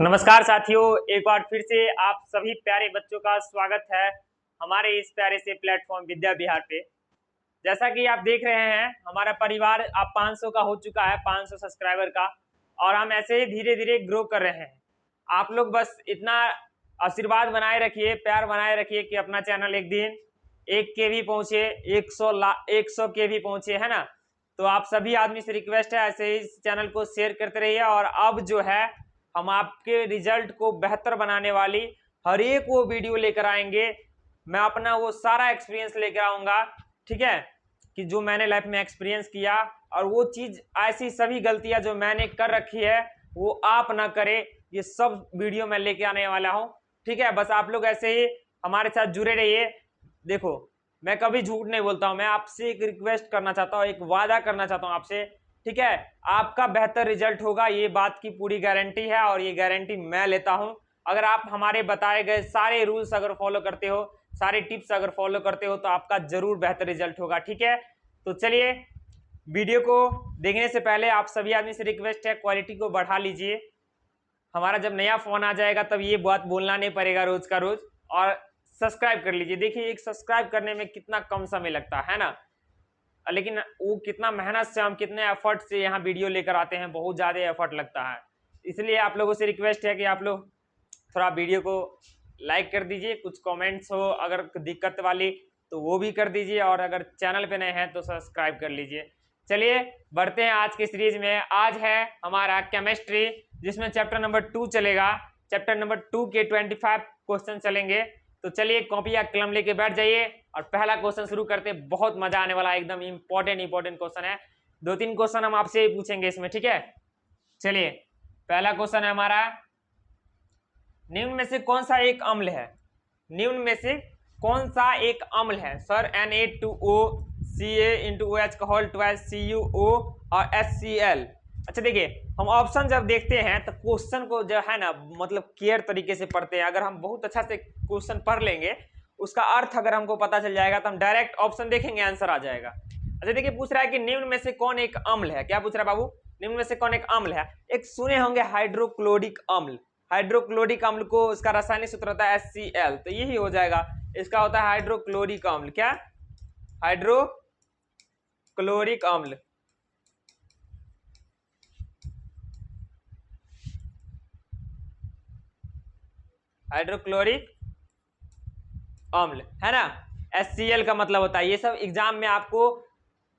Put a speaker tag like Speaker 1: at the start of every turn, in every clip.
Speaker 1: नमस्कार साथियों, एक बार फिर से आप सभी प्यारे बच्चों का स्वागत है हमारे इस प्यारे से प्लेटफॉर्म विद्या विहार पे। जैसा कि आप देख रहे हैं, हमारा परिवार अब 500 का हो चुका है, 500 सब्सक्राइबर का, और हम ऐसे ही धीरे धीरे ग्रो कर रहे हैं। आप लोग बस इतना आशीर्वाद बनाए रखिए, प्यार बनाए रखिए कि अपना चैनल एक दिन 1 के भी पहुंचे, 100 के भी पहुंचे, है ना। तो आप सभी आदमी से रिक्वेस्ट है, ऐसे ही इस चैनल को शेयर करते रहिए। और अब जो है हम आपके रिजल्ट को बेहतर बनाने वाली हर एक वो वीडियो लेकर आएंगे। मैं अपना वो सारा एक्सपीरियंस लेकर आऊंगा, ठीक है, कि जो मैंने लाइफ में एक्सपीरियंस किया, और वो चीज ऐसी सभी गलतियां जो मैंने कर रखी है वो आप ना करें, ये सब वीडियो मैं लेके आने वाला हूं, ठीक है। बस आप लोग ऐसे ही हमारे साथ जुड़े रहिए। देखो, मैं कभी झूठ नहीं बोलता हूं, मैं आपसे एक रिक्वेस्ट करना चाहता हूं, एक वादा करना चाहता हूं आपसे, ठीक है। आपका बेहतर रिजल्ट होगा, ये बात की पूरी गारंटी है, और ये गारंटी मैं लेता हूं। अगर आप हमारे बताए गए सारे रूल्स अगर फॉलो करते हो, सारे टिप्स अगर फॉलो करते हो, तो आपका जरूर बेहतर रिजल्ट होगा, ठीक है। तो चलिए, वीडियो को देखने से पहले आप सभी आदमी से रिक्वेस्ट है, क्वालिटी को बढ़ा लीजिए। हमारा जब नया फोन आ जाएगा तब ये बात बोलना नहीं पड़ेगा रोज का रोज। और सब्सक्राइब कर लीजिए। देखिए, एक सब्सक्राइब करने में कितना कम समय लगता है ना, लेकिन वो कितना मेहनत से, हम कितने एफर्ट से यहाँ वीडियो लेकर आते हैं, बहुत ज़्यादा एफर्ट लगता है। इसलिए आप लोगों से रिक्वेस्ट है कि आप लोग थोड़ा वीडियो को लाइक कर दीजिए, कुछ कमेंट्स हो अगर दिक्कत वाली तो वो भी कर दीजिए, और अगर चैनल पे नए हैं तो सब्सक्राइब कर लीजिए। चलिए बढ़ते हैं आज के सीरीज में। आज है हमारा केमिस्ट्री, जिसमें चैप्टर नंबर 2 चलेगा। चैप्टर नंबर 2 के 25 क्वेश्चन चलेंगे। तो चलिए कॉपी या कलम लेके बैठ जाइए और पहला क्वेश्चन शुरू करते हैं। बहुत मजा आने वाला है, एकदम इंपॉर्टेंट क्वेश्चन है। 2-3 क्वेश्चन हम आपसे पूछेंगे इसमें, ठीक है। चलिए, पहला क्वेश्चन है हमारा, निम्न में से कौन सा एक अम्ल है? निम्न में से कौन सा एक अम्ल है? सर Na2O, Ca × OH का CuO और HCl। अच्छा देखिए, हम ऑप्शन जब देखते हैं तो क्वेश्चन को जो है ना, मतलब केयर तरीके से पढ़ते हैं। अगर हम बहुत अच्छा से क्वेश्चन पढ़ लेंगे, उसका अर्थ अगर हमको पता चल जाएगा, तो हम डायरेक्ट ऑप्शन देखेंगे, आंसर आ जाएगा। अच्छा देखिए, पूछ रहा है कि निम्न में से कौन एक अम्ल है। क्या पूछ रहा है बाबू? निम्न में से कौन एक अम्ल है? एक सुने होंगे हाइड्रोक्लोरिक अम्ल। हाइड्रोक्लोरिक अम्ल को इसका रासायनिक सूत्र होता है HCl, तो यही हो जाएगा। इसका होता है हाइड्रोक्लोरिक अम्ल। क्या? हाइड्रोक्लोरिक अम्ल। हाइड्रोक्लोरिक अम्ल है ना। HCl का मतलब होता है, ये सब एग्जाम में आपको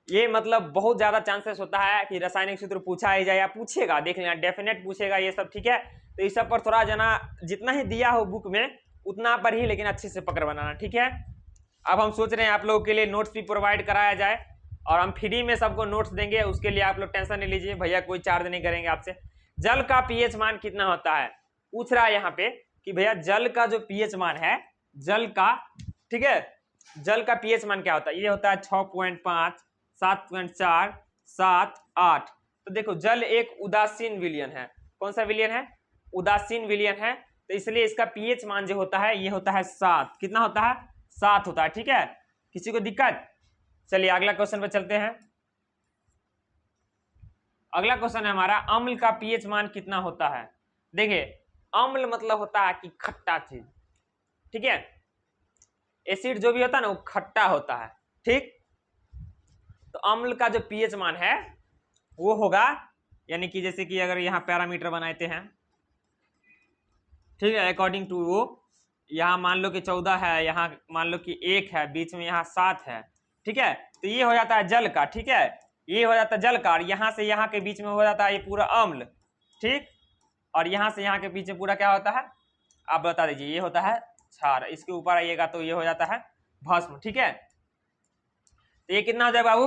Speaker 1: ये मतलब बहुत ज्यादा चांसेस होता है कि रासायनिक सूत्र पूछा ही जाए, या पूछेगा, देख लेना, डेफिनेट पूछेगा ये सब, ठीक है। तो इस सब पर थोड़ा जना जितना ही दिया हो बुक में उतना पर ही, लेकिन अच्छे से पकड़ बनाना, ठीक है। अब हम सोच रहे हैं आप लोगों के लिए नोट्स भी प्रोवाइड कराया जाए, और हम फ्री में सबको नोट्स देंगे, उसके लिए आप लोग टेंशन नहीं लीजिए, भैया कोई चार्ज नहीं करेंगे आपसे। जल का पीएच मान कितना होता है? पूछ रहा है यहाँ पे कि भैया जल का जो पीएच मान है, जल का, ठीक है, जल का पीएच मान क्या होता है? ये होता है 6.5, 7.4, 7, 8। तो देखो, जल एक उदासीन विलयन है। कौन सा विलयन है? उदासीन विलयन है। तो इसलिए इसका पीएच मान जो होता है, ये होता है 7। कितना होता है? 7 होता है, ठीक है। किसी को दिक्कत? चलिए अगला क्वेश्चन पर चलते हैं। अगला क्वेश्चन है हमारा, अम्ल का पीएच मान कितना होता है? देखिए, अम्ल मतलब होता है कि खट्टा चीज, ठीक है। एसिड जो भी होता है ना, वो खट्टा होता है, ठीक। तो अम्ल का जो पीएच मान है वो होगा, यानी कि जैसे कि अगर यहाँ पैरामीटर बनाते हैं, ठीक है, अकॉर्डिंग टू वो, यहाँ मान लो कि 14 है, यहाँ मान लो कि 1 है, बीच में यहाँ 7 है, ठीक है। तो ये हो जाता है जल का, ठीक है, ये हो जाता है जल का, और यहाँ से यहाँ के बीच में हो जाता है ये पूरा अम्ल, ठीक। और यहाँ से यहाँ के बीच में पूरा क्या होता है, आप बता दीजिए। ये होता है क्षार। इसके ऊपर आइएगा तो ये हो जाता है भस्म, ठीक है। तो ये कितना हो जाएगा बाबू?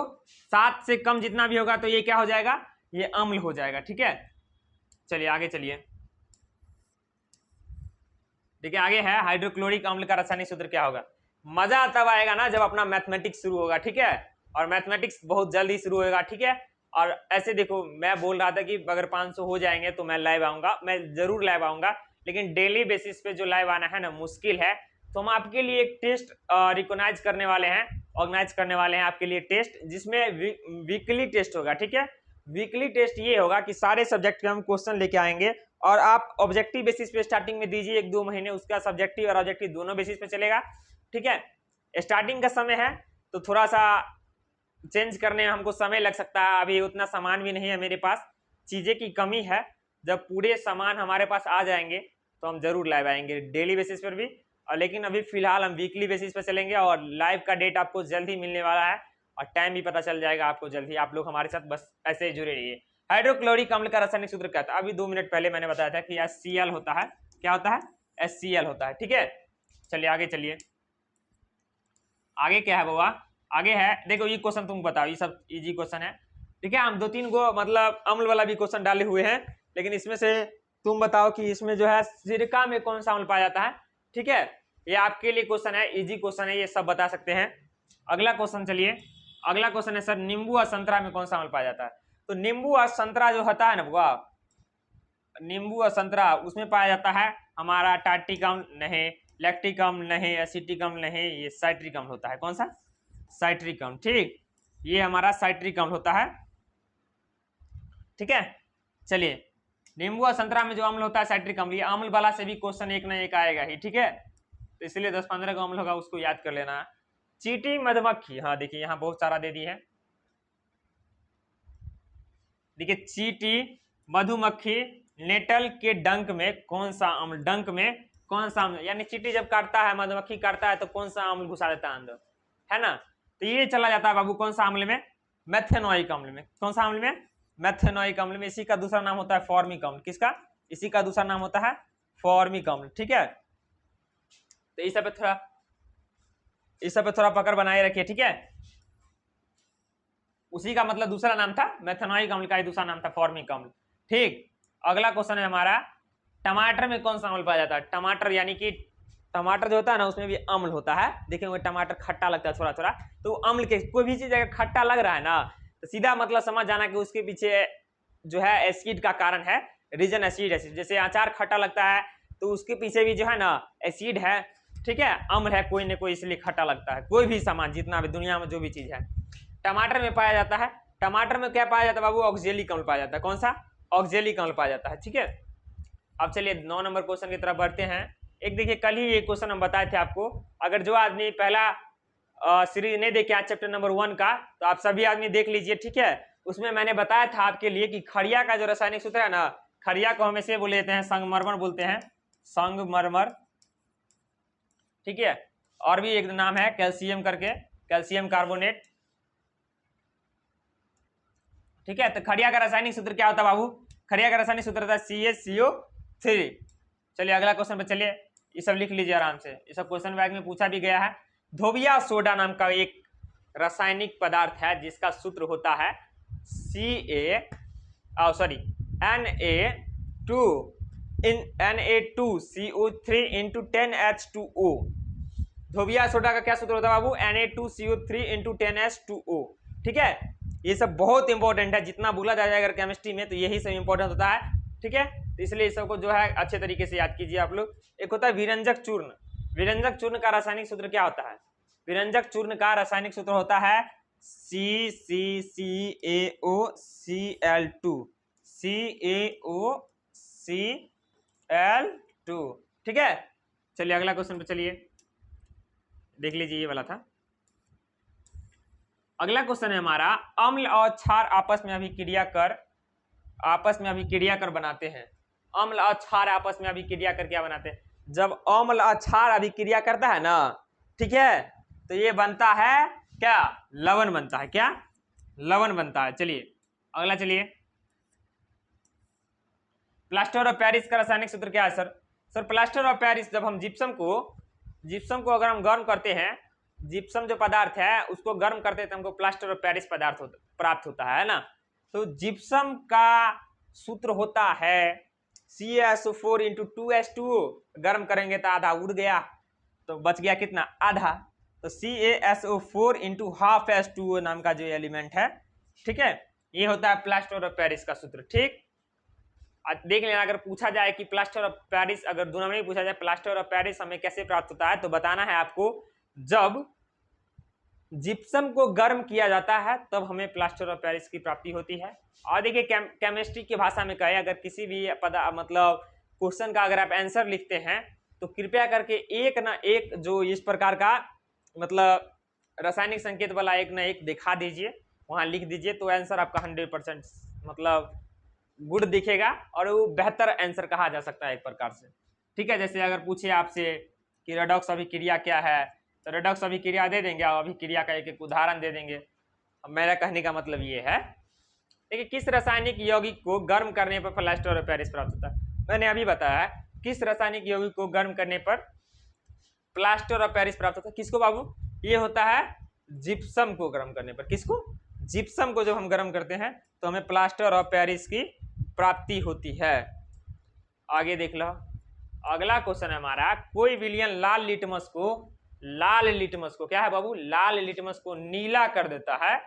Speaker 1: 7 से कम जितना भी होगा तो ये क्या हो जाएगा? ये अम्ल हो जाएगा, ठीक है। चलिए आगे चलिए। देखिए आगे है, हाइड्रोक्लोरिक अम्ल का रासायनिक सूत्र क्या होगा? मजा तब आएगा ना जब अपना मैथमेटिक्स शुरू होगा, ठीक है। और मैथमेटिक्स बहुत जल्दी शुरू होगा, ठीक है। और ऐसे देखो, मैं बोल रहा था कि अगर 500 हो जाएंगे तो मैं लाइव आऊंगा, मैं जरूर लाइव आऊंगा, लेकिन डेली बेसिस पे जो लाइव आना है ना, मुश्किल है। तो हम आपके लिए एक टेस्ट रिकॉग्नाइज करने वाले हैं, ऑर्गेनाइज करने वाले हैं आपके लिए टेस्ट, जिसमें वीकली टेस्ट होगा, ठीक है। वीकली टेस्ट ये होगा कि सारे सब्जेक्ट के हम क्वेश्चन लेके आएंगे और आप ऑब्जेक्टिव बेसिस पे स्टार्टिंग में दीजिए 1-2 महीने, उसका सब्जेक्टिव और ऑब्जेक्टिव दोनों बेसिस पे चलेगा। ठीक है, स्टार्टिंग का समय है तो थोड़ा सा चेंज करने में हमको समय लग सकता है, अभी उतना सामान भी नहीं है मेरे पास, चीज़ें की कमी है। जब पूरे सामान हमारे पास आ जाएंगे तो हम जरूर लाइव आएंगे डेली बेसिस पर भी, और लेकिन अभी फिलहाल हम वीकली बेसिस पर चलेंगे और लाइव का डेट आपको जल्द ही मिलने वाला है और टाइम भी पता चल जाएगा आपको जल्द ही। आप लोग हमारे साथ बस ऐसे ही जुड़े रहिए। हाइड्रोक्लोरिक अम्ल का रासायनिक सूत्र क्या था? अभी 2 मिनट पहले मैंने बताया था कि HCl होता है। क्या होता है? HCl होता है। ठीक है, चलिए आगे चलिए। आगे क्या है बाबा? आगे है, देखो ये क्वेश्चन तुम बताओ, ये सब इजी क्वेश्चन है। ठीक है, हम 2-3 गो मतलब अम्ल वाला भी क्वेश्चन डाले हुए हैं, लेकिन इसमें से तुम बताओ कि इसमें जो है सिरका में कौन सा अम्ल पाया जाता है। ठीक है, ये आपके लिए क्वेश्चन है, इजी क्वेश्चन है, ये सब बता सकते हैं। अगला क्वेश्चन चलिए, अगला क्वेश्चन है सर नींबू और संतरा में कौन सा अम्ल पाया जाता है? तो नींबू और संतरा जो होता है ना बाबा, नींबू और संतरा, उसमें पाया जाता है हमारा टार्टिक अम्ल नहीं, लैक्टिक अम्ल नहीं, एसिटिक अम्ल नहीं, ये साइट्रिक अम्ल होता है। कौन सा? साइट्रिक अम्ल। ठीक, ये हमारा साइट्रिक अम्ल होता है। ठीक है, चलिए नींबू और संतरा में जो अम्ल होता है साइट्रिक अम्ल, ये अम्ल वाला से भी क्वेश्चन एक ना एक आएगा ही। ठीक है, तो इसलिए 10-15 का अम्ल होगा, उसको याद कर लेना। चींटी मधुमक्खी, हाँ देखिए यहाँ बहुत सारा दे दी है। देखिए चींटी मधुमक्खी नेटल के डंक में कौन सा अम्ल, डंक में कौन सा अम्ल, यानी चींटी जब काटता है, मधुमक्खी काटता है तो कौन सा अम्ल घुसा देता है अंदर, है ना? तो ये चला जाता है बाबू कौन सा अम्ल में? मेथेनोइक अम्ल में। कौन सा अम्ल में? मेथेनोइक अम्ल में। इसी का दूसरा नाम होता है फॉर्मिक अम्ल। किसका? इसी का दूसरा नाम होता है फॉर्मिक अम्ल। ठीक है, तो इस सब पे थोड़ा पकड़ बनाए रखिए। ठीक है, उसी का मतलब दूसरा नाम था मेथेनोइक अम्ल का ही दूसरा नाम था फॉर्मिक अम्ल। ठीक, अगला क्वेश्चन है हमारा, टमाटर में कौन सा अम्ल पाया जाता है? टमाटर यानी कि टमाटर जो होता है ना, उसमें भी अम्ल होता है। देखेंगे टमाटर खट्टा लगता है थोड़ा थोड़ा, तो अम्ल के कोई भी चीज अगर खट्टा लग रहा है ना, तो सीधा मतलब समझ जाना कि उसके पीछे जो है एसिड का कारण है, रीजन एसिड। जैसे अचार खट्टा लगता है तो उसके पीछे भी जो है ना एसिड है। ठीक है, अम्ल है कोई ना कोई, इसलिए खट्टा लगता है। कोई भी सामान जितना भी दुनिया में जो भी चीज है टमाटर में पाया जाता है। टमाटर में क्या पाया जाता है बाबू? ऑक्जेलिक अम्ल पाया जाता है। कौन सा? ऑक्जेलिक अम्ल पाया जाता है। ठीक है, अब चलिए 9 नंबर क्वेश्चन की तरफ बढ़ते हैं। एक देखिए, कल ही ये क्वेश्चन हम बताए थे आपको, अगर जो आदमी पहला सीरीज नहीं देखे आज चैप्टर नंबर 1 का, तो आप सभी आदमी देख लीजिए। ठीक है, उसमें मैंने बताया था आपके लिए कि खड़िया का जो रासायनिक सूत्र है ना, खड़िया को हमेशा बोल देते हैं संगमरमर बोलते हैं, संगमरमर। ठीक है, और भी एक नाम है कैल्शियम करके, कैल्शियम कार्बोनेट। ठीक है, तो खड़िया का रासायनिक सूत्र क्या होता है बाबू? खड़िया का रासायनिक सूत्र होता है CaCO3। चलिए अगला क्वेश्चन पे चलिए, ये सब लिख लीजिए आराम से, ये सब क्वेश्चन बैग में पूछा भी गया है। धोबिया सोडा नाम का एक रासायनिक पदार्थ है जिसका सूत्र होता है Na2CO3 into 10H2O। धोबिया सोडा का क्या सूत्र होता है बाबू? Na2CO3 into 10H2O। ठीक है, ये सब बहुत इंपॉर्टेंट है, जितना बोला जाएगा अगर केमिस्ट्री में तो यही सब इंपॉर्टेंट होता है। ठीक है, तो इसलिए इस सबको जो है अच्छे तरीके से याद कीजिए आप लोग। एक होता है विरंजक चूर्ण। विरंजक चूर्ण का रासायनिक सूत्र क्या होता है? विरंजक चूर्ण का रासायनिक सूत्र होता है CCCAOCl2। CaOCl2। ठीक है, चलिए अगला क्वेश्चन पे चलिए, देख लीजिए, ये वाला था। अगला क्वेश्चन है हमारा, अम्ल और क्षार आपस में अभिक्रिया कर बनाते हैं। अम्ल और क्षार आपस में अभिक्रिया कर क्या बनाते हैं? जब अम्ल और क्षार अभिक्रिया करता है ना, ठीक है, तो ये बनता है क्या? लवण बनता है। क्या? लवण बनता है। चलिए अगला चलिए, प्लास्टर ऑफ पेरिस का रासायनिक सूत्र क्या है sir? Sir plaster of Paris, जब हम जिप्सम को अगर हम गर्म करते हैं, जिप्सम जो पदार्थ है उसको गर्म करते हैं तो हमको प्लास्टर ऑफ पेरिस पदार्थ प्राप्त होता है ना। तो जिप्सम का सूत्र होता है CaSO4 into 2H2O। गर्म करेंगे तो आधा उड़ गया, तो बच गया कितना? आधा। तो CaSO4 into half H2O नाम का जो एलिमेंट है, ठीक है, ये होता है प्लास्टर ऑफ पेरिस का सूत्र। ठीक, देख लेना, अगर पूछा जाए कि प्लास्टर ऑफ पेरिस, अगर दोनों में ही पूछा जाए प्लास्टर ऑफ पेरिस हमें कैसे प्राप्त होता है, तो बताना है आपको, जब जिप्सम को गर्म किया जाता है तब हमें प्लास्टर ऑफ पेरिस की प्राप्ति होती है। और देखिए केमिस्ट्री की भाषा में कहे, अगर किसी भी मतलब क्वेश्चन का अगर आप आंसर लिखते हैं तो कृपया करके एक ना एक जो इस प्रकार का मतलब रासायनिक संकेत वाला एक ना एक दिखा दीजिए, वहां लिख दीजिए, तो आंसर आपका 100% मतलब गुड दिखेगा और वो बेहतर आंसर कहा जा सकता है एक प्रकार से। ठीक है, जैसे अगर पूछे आपसे कि रेडॉक्स अभिक्रिया क्या है, तो रेडॉक्स अभिक्रिया दे देंगे और अभिक्रिया का एक एक उदाहरण दे देंगे। अब मेरा कहने का मतलब ये है, देखिए किस रासायनिक यौगिक को गर्म करने पर प्लास्टर ऑफ पेरिस प्राप्त होता है। मैंने अभी बताया किस रासायनिक यौगिक को गर्म करने पर प्लास्टर ऑफ पेरिस प्राप्त होता है। किसको बाबू? ये होता है जिप्सम को गर्म करने पर। किसको? जिप्सम को जब हम गर्म करते हैं तो हमें प्लास्टर ऑफ पेरिस की प्राप्ति होती है। आगे देख लो, अगला क्वेश्चन है हमारा, कोई विलयन लाल लिटमस को क्या है बाबू? लाल लिटमस को नीला कर देता है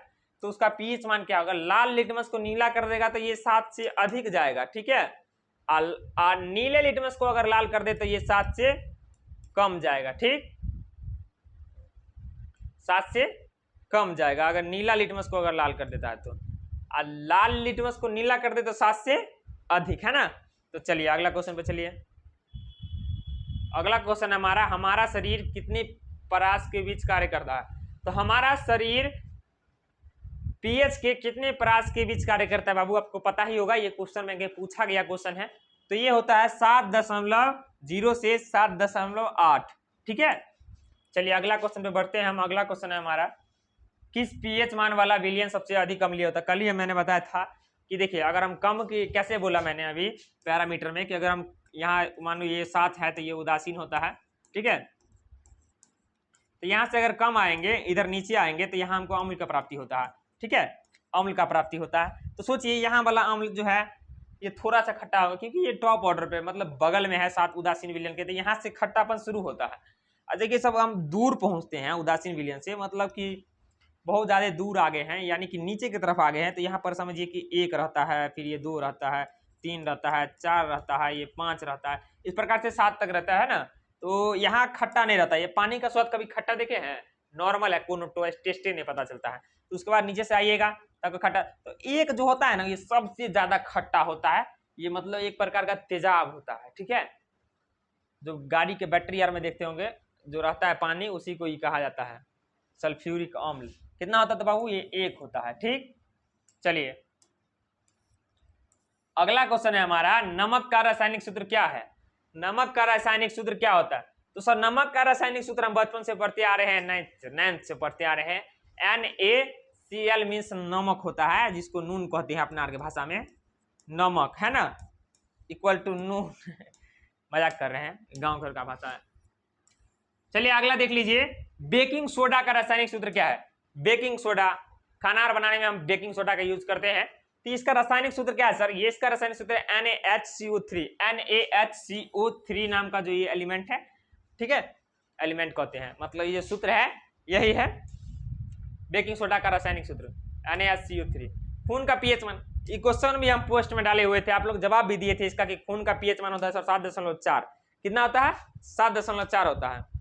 Speaker 1: तो उसका पीएच मान क्या होगा? लाल लिटमस को नीला कर देगा तो ये 7 से अधिक जाएगा। ठीक है, और नीले लिटमस को अगर लाल कर दे तो ये 7 से कम जाएगा। ठीक, 7 से कम जाएगा अगर नीला लिटमस को अगर लाल कर देता है तो, और लाल लिटमस को नीला कर दे तो 7 से अधिक, है ना। तो चलिए अगला क्वेश्चन पे चलिए। अगला क्वेश्चन हमारा, हमारा शरीर कितने परास के बीच कार्य करता है? तो हमारा शरीर पीएच के कितने परास के बीच कार्य करता है बाबू? आपको पता ही होगा, ये क्वेश्चन में पूछा गया क्वेश्चन है। तो ये होता है 7.0 से 7.8। ठीक है, चलिए अगला क्वेश्चन पे बढ़ते हैं हम। अगला क्वेश्चन है हमारा, किस पीएच मान वाला विलयन सबसे अधिक अम्लीय होता है? कल ही मैंने बताया था कि देखिए अगर हम कम की, कैसे बोला मैंने अभी पैरामीटर में, कि अगर हम यहाँ मान लो ये 7 है तो ये उदासीन होता है। ठीक है, तो यहाँ से अगर कम आएंगे, इधर नीचे आएंगे तो यहाँ हमको अम्ल का प्राप्ति होता है। ठीक है, अम्ल का प्राप्ति होता है। तो सोचिए यहाँ वाला अम्ल जो है ये थोड़ा सा खट्टा होगा क्योंकि ये टॉप ऑर्डर पे मतलब बगल में है 7 उदासीन विलयन के, तो यहाँ से खट्टापन शुरू होता है। और देखिए सब हम दूर पहुंचते हैं उदासीन विलयन से, मतलब कि बहुत ज्यादा दूर आगे हैं, यानी कि नीचे की तरफ आगे हैं। तो यहाँ पर समझिए कि 1 रहता है, फिर ये 2 रहता है, 3 रहता है, 4 रहता है, ये 5 रहता है, इस प्रकार से 7 तक रहता है ना। तो यहाँ खट्टा नहीं रहता। ये पानी का स्वाद कभी खट्टा देखे हैं? नॉर्मल है, कोनो टेस्ट ही नहीं पता चलता है। तो उसके बाद नीचे से आइएगा तब खट्टा, तो एक जो होता है ना ये सबसे ज्यादा खट्टा होता है। ये मतलब एक प्रकार का तेजाब होता है। ठीक है, जो गाड़ी के बैटरी यार में देखते होंगे जो रहता है पानी, उसी को ही कहा जाता है सल्फ्यूरिक अम्ल। कितना होता है बाबू? ये 1 होता है। ठीक, चलिए अगला क्वेश्चन है हमारा, नमक का रासायनिक सूत्र क्या है? नमक का रासायनिक सूत्र क्या होता है? तो सर नमक का रासायनिक सूत्र हम बचपन से पढ़ते आ रहे हैं, 9th से पढ़ते आ रहे हैं। NaCl मीन्स नमक होता है, जिसको नून कहते हैं अपना के भाषा में, नमक, है ना, इक्वल टू नून। मजाक कर रहे हैं, गांव घर का भाषा है। चलिए अगला देख लीजिए, बेकिंग सोडा का रासायनिक सूत्र क्या है? बेकिंग सोडा, खाना बनाने में हम बेकिंग सोडा का यूज करते हैं। तो इसका रासायनिक सूत्र क्या है सर? ये इसका रासायनिक सूत्र है NaHCO3। NaHCO3 नाम का जो ये एलिमेंट है, ठीक है, एलिमेंट कहते हैं, मतलब ये सूत्र है, यही है बेकिंग सोडा का रासायनिक सूत्र, NaHCO3। खून का पीएच मान, ये क्वेश्चन भी हम पोस्ट में डाले हुए थे, आप लोग जवाब भी दिए थे इसका कि खून का पीएच मान होता है सर 7.4। कितना होता है? 7.4 होता है।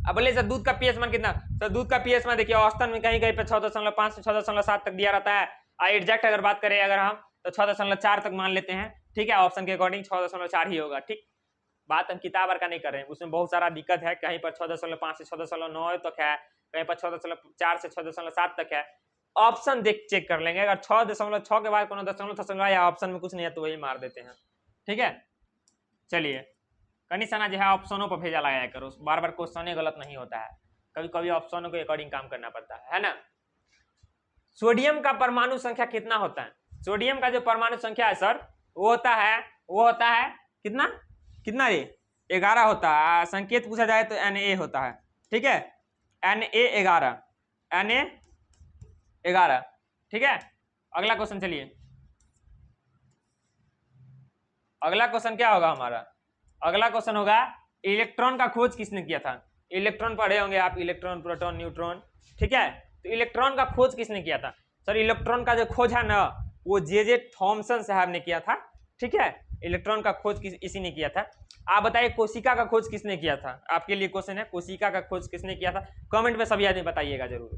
Speaker 1: अब बोले सर दूध का पीएच मान कितना? सर दूध का पीएच मान देखिए औसतन में कहीं कहीं पे 6.5 से 6.7 तक दिया रहता है। एग्जैक्ट अगर बात करें अगर हम तो 6.4 तक मान लेते हैं। ठीक है, ऑप्शन के अकॉर्डिंग 6.4 ही होगा। ठीक, बात हम किताब का नहीं कर रहे हैं, उसमें बहुत सारा दिक्कत है, कहीं पर 6.5 से 6.9 तक है, कहीं पर 6.4 से 6.7 तक है। ऑप्शन देख चेक कर लेंगे, अगर 6.6 के बाद कोनो दशमलव या ऑप्शन में कुछ नहीं है तो वही मार देते हैं। ठीक है, चलिए कनिशाना जो है ऑप्शनों पर भेजा लगाया करो, बार बार क्वेश्चन गलत नहीं होता है, कभी कभी ऑप्शनों के अकॉर्डिंग काम करना पड़ता है ना। सोडियम का परमाणु संख्या कितना होता है? सोडियम का जो परमाणु संख्या है सर वो होता है कितना कितना रे? 11 होता है। संकेत पूछा जाए तो Na होता है। ठीक है, Na 11। ठीक है, अगला क्वेश्चन चलिए, अगला क्वेश्चन क्या होगा हमारा? अगला क्वेश्चन होगा इलेक्ट्रॉन का खोज किसने किया था? इलेक्ट्रॉन पढ़े होंगे आप, इलेक्ट्रॉन, प्रोटॉन, न्यूट्रॉन। ठीक है, तो इलेक्ट्रॉन का खोज किसने किया था? सर इलेक्ट्रॉन का जो खोज है ना वो जे थॉमसन साहब ने किया था। ठीक है, इलेक्ट्रॉन का खोज इसी ने किया था। आप बताइए कोशिका का खोज किसने किया था? आपके लिए क्वेश्चन है, कोशिका का खोज किसने किया था? कमेंट में सभी आदमी बताइएगा जरूर।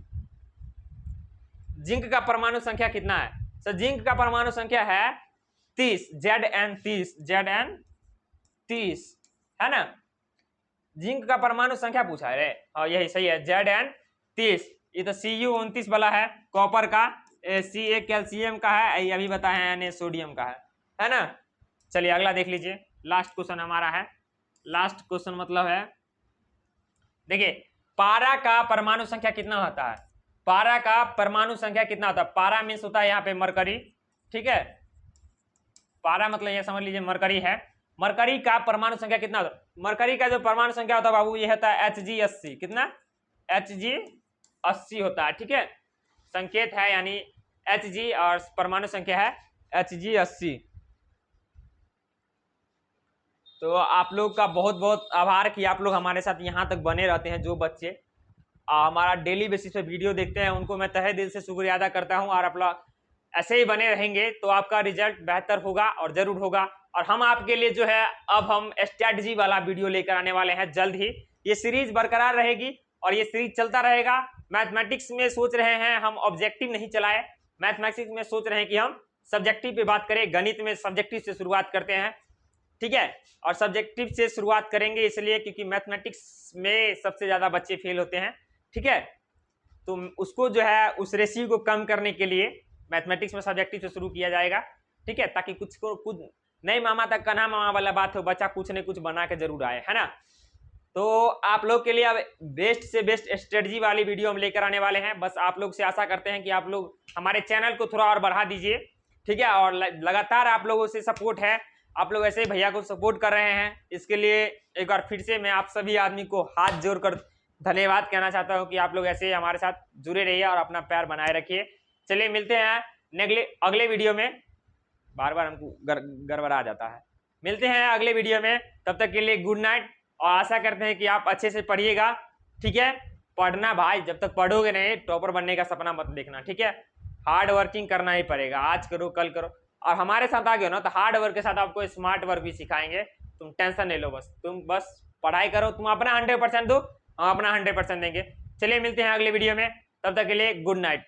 Speaker 1: जिंक का परमाणु संख्या कितना है? सर जिंक का परमाणु संख्या है 30, Zn30 है ना। जिंक का परमाणु संख्या पूछा है रे, और यही सही है Zn30। ये तो Cu29 वाला है, कॉपर का, Ca कैल्शियम का है, ये अभी बताए हैं Na सोडियम का है ना। चलिए अगला देख लीजिए, लास्ट क्वेश्चन हमारा है। लास्ट क्वेश्चन मतलब है, देखिए पारा का परमाणु संख्या कितना होता है? पारा का परमाणु संख्या कितना होता है? पारा मीन्स होता है यहाँ पे मरकरी, ठीक है। पारा मतलब ये समझ लीजिए मरकरी है। मरकरी का परमाणु संख्या कितना होता है? मरकरी का जो परमाणु संख्या होता है बाबू ये होता है Hg80। कितना? Hg80 होता है, ठीक है। संकेत है यानी Hg और परमाणु संख्या है Hg80। तो आप लोग का बहुत बहुत आभार कि आप लोग हमारे साथ यहाँ तक बने रहते हैं। जो बच्चे हमारा डेली बेसिस पे वीडियो देखते हैं उनको मैं तहे दिल से शुक्रिया अदा करता हूँ। और आप लोग ऐसे ही बने रहेंगे तो आपका रिजल्ट बेहतर होगा और जरूर होगा। और हम आपके लिए जो है अब हम स्ट्रैटेजी वाला वीडियो लेकर आने वाले हैं जल्द ही। ये सीरीज बरकरार रहेगी और ये सीरीज चलता रहेगा। मैथमेटिक्स में सोच रहे हैं हम ऑब्जेक्टिव नहीं चलाए, मैथमेटिक्स में सोच रहे हैं कि हम सब्जेक्टिव पे बात करें। गणित में सब्जेक्टिव से शुरुआत करते हैं, ठीक है। और सब्जेक्टिव से शुरुआत करेंगे इसलिए क्योंकि मैथमेटिक्स में सबसे ज्यादा बच्चे फेल होते हैं, ठीक है। तो उसको जो है उस रेशियो को कम करने के लिए मैथमेटिक्स में सब्जेक्टिव से शुरू किया जाएगा, ठीक है, ताकि कुछ नहीं मामा तक कन्हा मामा वाला बात हो, बच्चा कुछ न कुछ बना के जरूर आए, है ना। तो आप लोग के लिए अब बेस्ट से बेस्ट स्ट्रेटजी वाली वीडियो हम लेकर आने वाले हैं। बस आप लोग से आशा करते हैं कि आप लोग हमारे चैनल को थोड़ा और बढ़ा दीजिए, ठीक है। और लगातार आप लोगों से सपोर्ट है, आप लोग ऐसे ही भैया को सपोर्ट कर रहे हैं। इसके लिए एक बार फिर से मैं आप सभी आदमी को हाथ जोड़कर धन्यवाद कहना चाहता हूं कि आप लोग ऐसे ही हमारे साथ जुड़े रहिए और अपना प्यार बनाए रखिए। चलिए मिलते हैं अगले वीडियो में। बार बार हमको गड़बड़ा जाता है। मिलते हैं अगले वीडियो में, तब तक के लिए गुड नाइट। और आशा करते हैं कि आप अच्छे से पढ़िएगा, ठीक है। पढ़ना भाई, जब तक पढ़ोगे नहीं टॉपर बनने का सपना मत देखना, ठीक है। हार्ड वर्किंग करना ही पड़ेगा, आज करो कल करो। और हमारे साथ आ गए ना तो हार्ड वर्क के साथ आपको स्मार्ट वर्क भी सिखाएंगे। तुम टेंशन नहीं लो, तुम बस पढ़ाई करो, तुम अपना 100% दो, हम अपना 100% देंगे। चलिए मिलते हैं अगले वीडियो में, तब तक के लिए गुड नाइट।